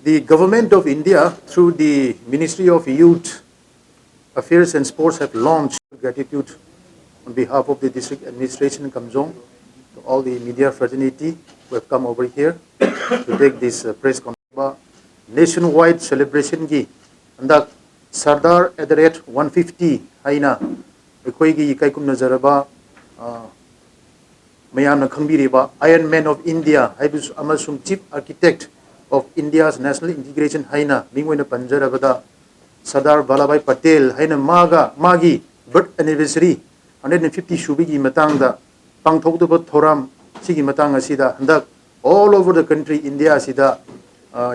The Government of India, through the Ministry of Youth Affairs and Sports, have launched gratitude on behalf of the District Administration in Kamjong to all the media fraternity who have come over here to take this press conference. Nationwide celebration gi andak Sardar at the rate 150 haina ekhoi kaikum nazaraba mayamna khangbiriba Iron Man of India haibus amasung Chief Architect of India's National Integration haina mingwena panjarabada Sardar Vallabhbhai Patel haina magi birth anniversary 150 shubigi matangda pangthokkadori thoram sigi matang asida handak all over the country India asida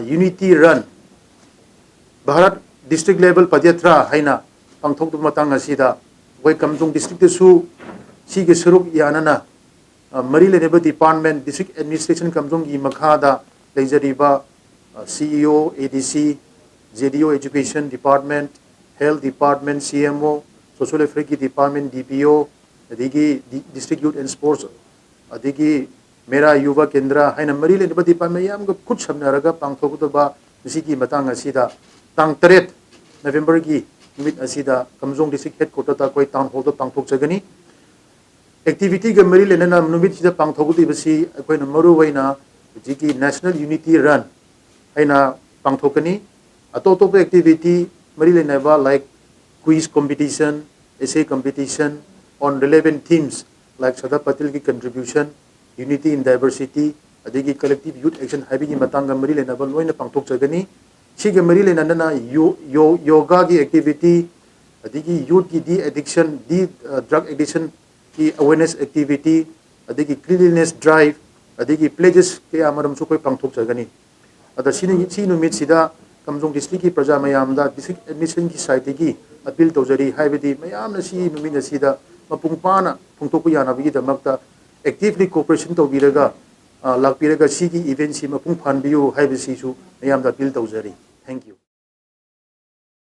unity run Bharat district level padyatra haina pangthokkadori matang asida Wai Kamjong district su sige suruk yanana mari leneba department district administration Kamjong gi makhada leijariba CEO ADC JDO education department health department CMO social affairs department DPO adigi district youth and sports adigi mera yuva kendra haina mari leneba department yam ga khut samnaraga pangthokkadori sigi matang asida tang 3 November gi numit asida Kamjong district headquarter ta koi town hall ta pangthok jagani activity ga mari lenana numit sida pangthokkadori basi koi na maru waina jiki national unity run haina pangthokani atotop activity mari lenaba like quiz competition essay competition on relevant themes like Sardar Patel ki contribution unity in diversity adigi collective youth action habigi matanga mari lenaba loina pangthok jagani Sige mari lenana yoga ki activity adigi youth ki de-addiction drug addiction ki awareness activity adigi cleanliness drive adigi pledges ke amaram su koi pangthok jagani ada sini numit sida Kamjong district ki praja mayam da district admission ki site ki appeal tawjari haibedi mayam na si numit sida mapung pana phungthok yana bi damakta actively cooperation tawbiraga lakpiraga sigi event si mapung phanbiu haibesi su mayam da appeal tawjari. Thank you.